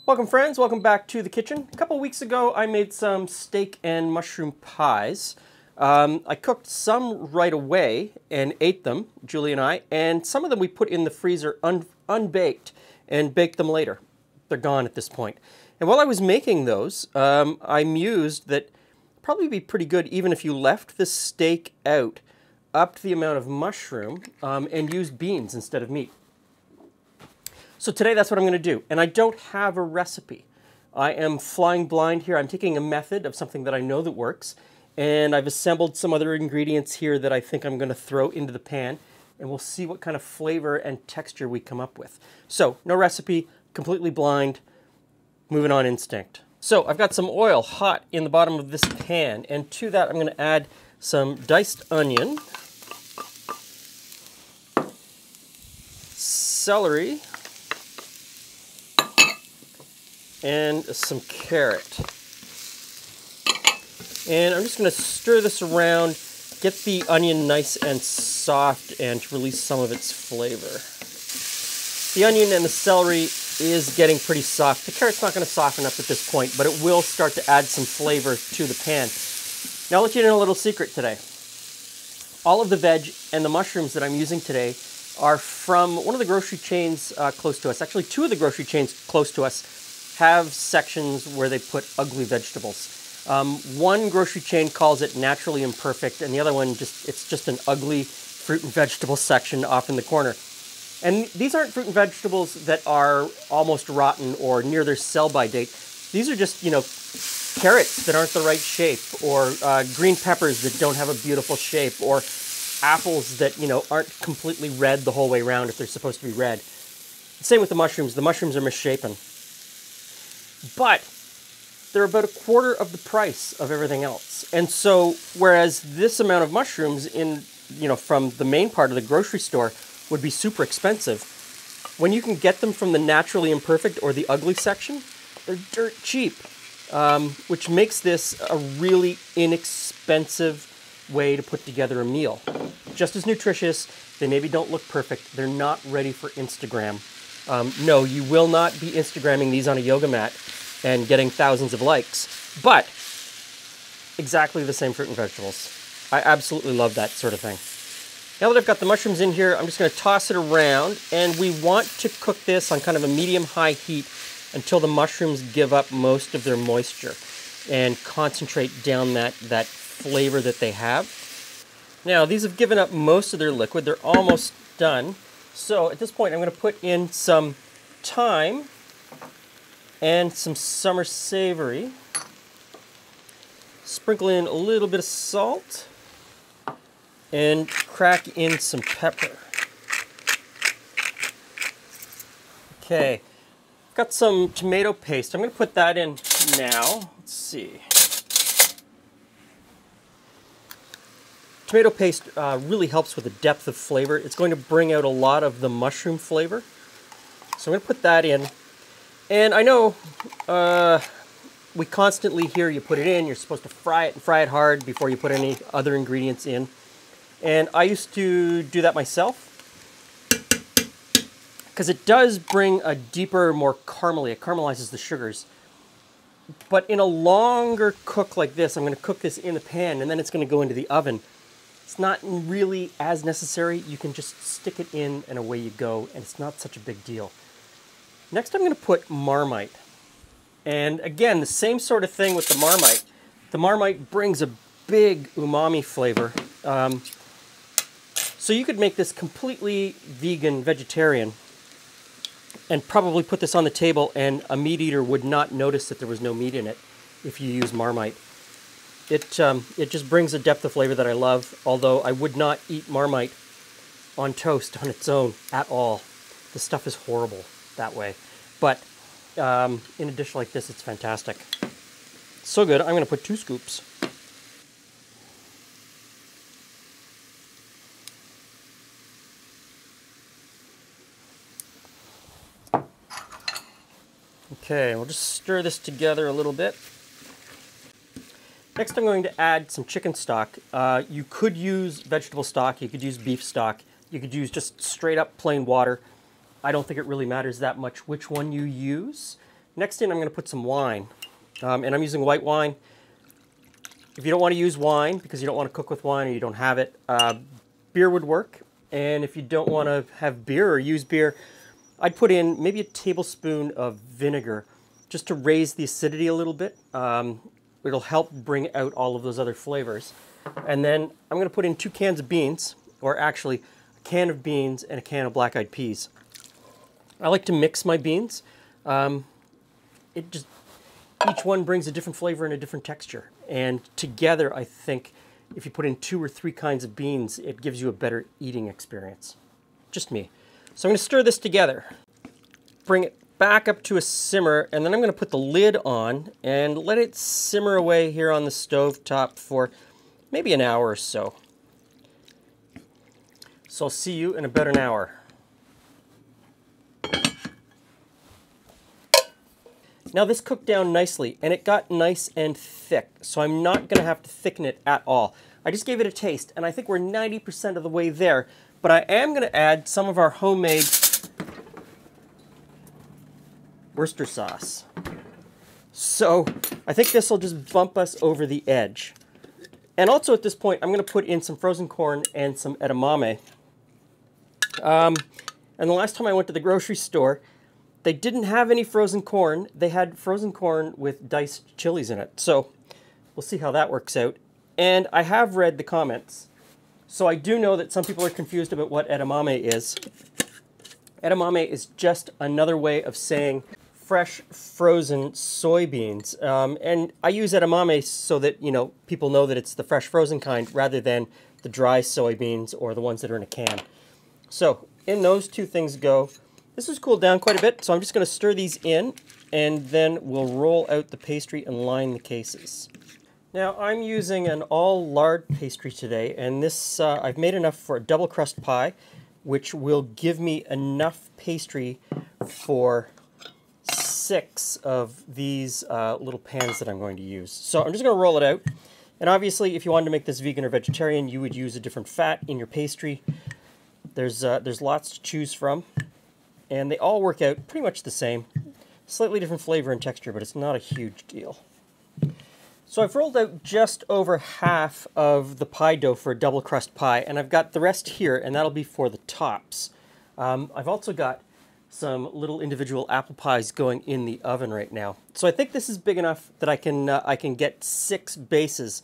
Welcome friends, welcome back to the kitchen. A couple weeks ago I made some steak and mushroom pies. I cooked some right away and ate them, Julie and I, and some of them we put in the freezer unbaked and baked them later. They're gone at this point. And while I was making those, I mused that it'd probably be pretty good even if you left the steak out, upped the amount of mushroom, and used beans instead of meat. So today that's what I'm going to do, and I don't have a recipe. I am flying blind here. I'm taking a method of something that I know that works, and I've assembled some other ingredients here that I think I'm going to throw into the pan, and we'll see what kind of flavor and texture we come up with. So, no recipe, completely blind, moving on instinct. So, I've got some oil hot in the bottom of this pan, and to that I'm going to add some diced onion, celery, and some carrot. And I'm just going to stir this around, get the onion nice and soft, and release some of its flavor. The onion and the celery is getting pretty soft. The carrot's not going to soften up at this point, but it will start to add some flavor to the pan. Now I'll let you know a little secret today. All of the veg and the mushrooms that I'm using today are from one of the grocery chains close to us. Actually, two of the grocery chains close to us have sections where they put ugly vegetables. One grocery chain calls it Naturally Imperfect, and the other one it's just an ugly fruit and vegetable section off in the corner. And these aren't fruit and vegetables that are almost rotten or near their sell-by date. These are just, carrots that aren't the right shape, or green peppers that don't have a beautiful shape, or apples that, aren't completely red the whole way around if they're supposed to be red. Same with the mushrooms. The mushrooms are misshapen. But they're about a quarter of the price of everything else. And so, whereas this amount of mushrooms from the main part of the grocery store would be super expensive, when you can get them from the Naturally Imperfect or the ugly section, they're dirt cheap, which makes this a really inexpensive way to put together a meal. Just as nutritious, they maybe don't look perfect, they're not ready for Instagram. No, you will not be Instagramming these on a yoga mat and getting thousands of likes, but exactly the same fruit and vegetables. I absolutely love that sort of thing. Now that I've got the mushrooms in here, I'm just going to toss it around, and we want to cook this on kind of a medium-high heat until the mushrooms give up most of their moisture and concentrate down that flavor that they have. Now, these have given up most of their liquid. They're almost done. So at this point, I'm going to put in some thyme and some summer savory. Sprinkle in a little bit of salt and crack in some pepper. Okay, I've got some tomato paste. I'm going to put that in now. Let's see. Tomato paste really helps with the depth of flavor. It's going to bring out a lot of the mushroom flavor. So I'm going to put that in. And I know we constantly hear you put it in, you're supposed to fry it and fry it hard before you put any other ingredients in. And I used to do that myself because it does bring a deeper, more caramely, it caramelizes the sugars. But in a longer cook like this, I'm going to cook this in the pan and then it's going to go into the oven. It's not really as necessary. You can just stick it in and away you go, and it's not such a big deal. Next, I'm going to put Marmite. And again, the same sort of thing with the Marmite. The Marmite brings a big umami flavor. So you could make this completely vegan, vegetarian, and probably put this on the table, and a meat eater would not notice that there was no meat in it if you use Marmite. It just brings a depth of flavor that I love, although I would not eat Marmite on toast on its own at all. The stuff is horrible that way. But in a dish like this, it's fantastic. So good, I'm going to put 2 scoops. Okay, we'll just stir this together a little bit. Next, I'm going to add some chicken stock. You could use vegetable stock, you could use beef stock, you could use just straight up plain water. I don't think it really matters that much which one you use. Next in, I'm going to put some wine. And I'm using white wine. If you don't want to use wine because you don't want to cook with wine or you don't have it, beer would work. And if you don't want to have beer or use beer, I'd put in maybe a tablespoon of vinegar just to raise the acidity a little bit. It'll help bring out all of those other flavors. And then I'm going to put in 2 cans of beans, or actually a can of beans and a can of black-eyed peas. I like to mix my beans. Each one brings a different flavor and a different texture. And together, I think if you put in 2 or 3 kinds of beans, it gives you a better eating experience. Just me. So I'm going to stir this together. Bring it back up to a simmer, and then I'm going to put the lid on and let it simmer away here on the stove top for maybe an hour or so. So I'll see you in about an hour. Now this cooked down nicely, and it got nice and thick, so I'm not going to have to thicken it at all. I just gave it a taste, and I think we're 90% of the way there, but I am going to add some of our homemade Worcester sauce. So I think this will just bump us over the edge. And also at this point, I'm going to put in some frozen corn and some edamame. And the last time I went to the grocery store, they didn't have any frozen corn. They had frozen corn with diced chilies in it. So we'll see how that works out. And I have read the comments. So I do know that some people are confused about what edamame is. Edamame is just another way of saying fresh frozen soybeans. And I use edamame so that, people know that it's the fresh frozen kind rather than the dry soybeans or the ones that are in a can. So in those 2 things go. This has cooled down quite a bit, so I'm just going to stir these in, and then we'll roll out the pastry and line the cases. Now I'm using an all lard pastry today, and this I've made enough for a double crust pie, which will give me enough pastry for 6 of these little pans that I'm going to use. So I'm just going to roll it out, and obviously if you wanted to make this vegan or vegetarian, you would use a different fat in your pastry. There's lots to choose from. And they all work out pretty much the same. Slightly different flavor and texture, but it's not a huge deal. So I've rolled out just over half of the pie dough for a double crust pie, and I've got the rest here, and that'll be for the tops. I've also got some little individual apple pies going in the oven right now. So I think this is big enough that I can get 6 bases.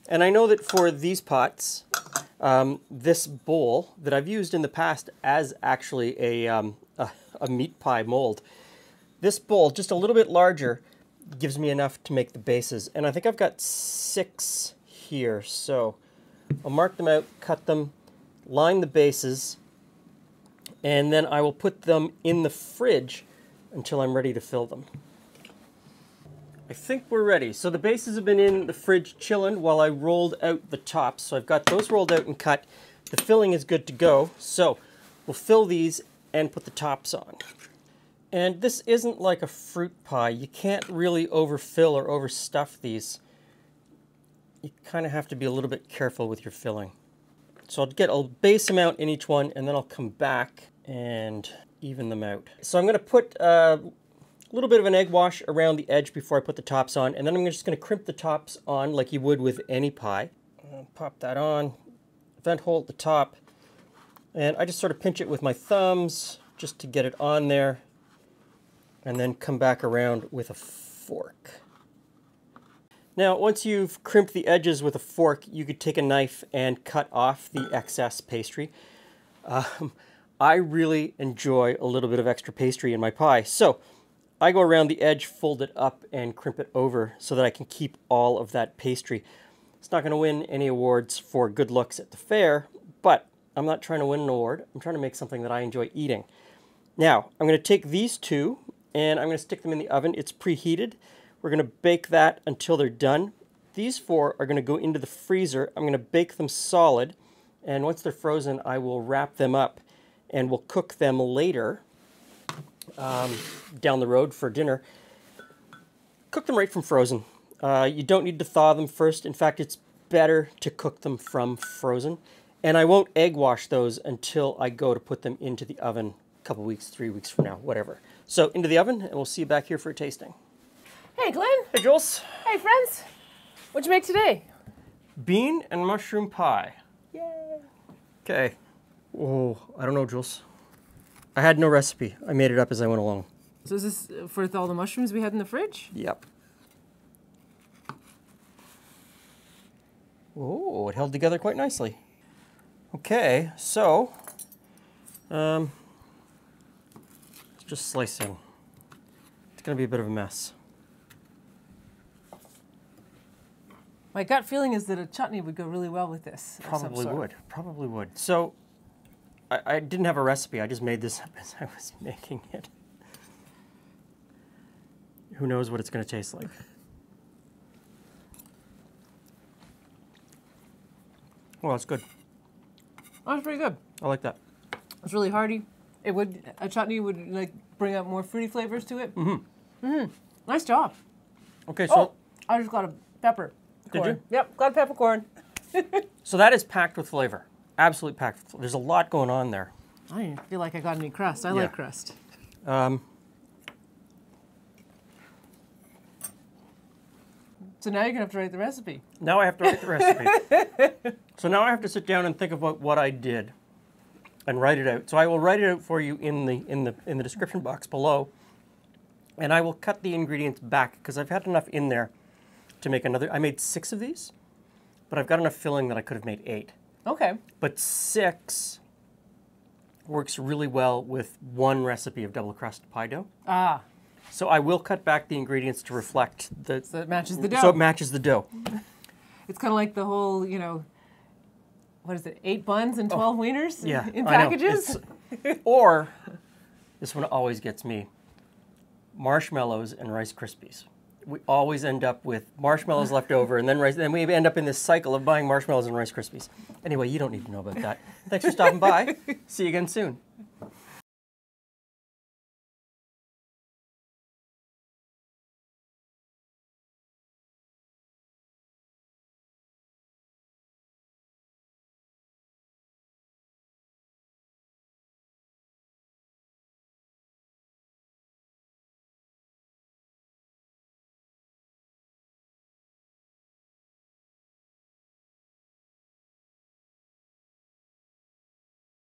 And I know that for these pots, this bowl that I've used in the past as actually a meat pie mold, this bowl, just a little bit larger, gives me enough to make the bases. And I think I've got 6 here, so I'll mark them out, cut them, line the bases, and then I will put them in the fridge until I'm ready to fill them. I think we're ready. So the bases have been in the fridge chilling while I rolled out the tops. So I've got those rolled out and cut. The filling is good to go. So we'll fill these and put the tops on. And this isn't like a fruit pie. You can't really overfill or overstuff these. You kind of have to be a little bit careful with your filling. So I'll get a base amount in each one, and then I'll come back and even them out. So I'm going to put a little bit of an egg wash around the edge before I put the tops on, and then I'm just going to crimp the tops on like you would with any pie. Pop that on, vent hole at the top, and I just sort of pinch it with my thumbs just to get it on there, and then come back around with a fork. Now, once you've crimped the edges with a fork, you could take a knife and cut off the excess pastry. I really enjoy a little bit of extra pastry in my pie, so I go around the edge, fold it up, and crimp it over so that I can keep all of that pastry. It's not going to win any awards for good looks at the fair, but I'm not trying to win an award. I'm trying to make something that I enjoy eating. Now, I'm going to take these 2, and I'm going to stick them in the oven. It's preheated. We're going to bake that until they're done. These 4 are going to go into the freezer. I'm going to bake them solid, and once they're frozen, I will wrap them up, and we'll cook them later down the road for dinner. Cook them right from frozen. You don't need to thaw them first. In fact, it's better to cook them from frozen. And I won't egg wash those until I go to put them into the oven a couple weeks, 3 weeks from now, whatever. So into the oven, and we'll see you back here for a tasting. Hey, Glenn. Hey, Jules. Hey, friends. What'd you make today? Bean and mushroom pie. Yay. Okay. Oh, I don't know, Jules. I had no recipe. I made it up as I went along. So is this for all the mushrooms we had in the fridge? Yep. Oh, it held together quite nicely. Okay, so let's just slice in. It's gonna be a bit of a mess. My gut feeling is that a chutney would go really well with this. of some Probably sort. would. Probably would. So I didn't have a recipe. I just made this up as I was making it. Who knows what it's going to taste like? Well, it's good. Oh, it's pretty good. I like that. It's really hearty. A chutney would like bring out more fruity flavors to it. Mm-hmm. Mm-hmm. Nice job. Okay, so Oh, I just got a pepper. Did you? Yep, got a peppercorn. so that is packed with flavor. Absolutely packed with flavor. There's a lot going on there. I don't even feel like I got any crust. I like crust. So now you're gonna have to write the recipe. Now I have to write the recipe. So now I have to sit down and think about what I did and write it out. So I will write it out for you in the description box below. And I will cut the ingredients back because I've had enough in there to make another. I made 6 of these, but I've got enough filling that I could have made 8. Okay. But 6 works really well with 1 recipe of double crust pie dough. Ah, So I will cut back the ingredients to reflect the. so it matches the dough. So it matches the dough. It's kind of like the whole, what is it, 8 buns and 12 wieners Yeah, in I know. packages? Or, this one always gets me, marshmallows and Rice Krispies. We always end up with marshmallows left over, and then we end up in this cycle of buying marshmallows and Rice Krispies. Anyway, you don't need to know about that. Thanks for stopping by. See you again soon.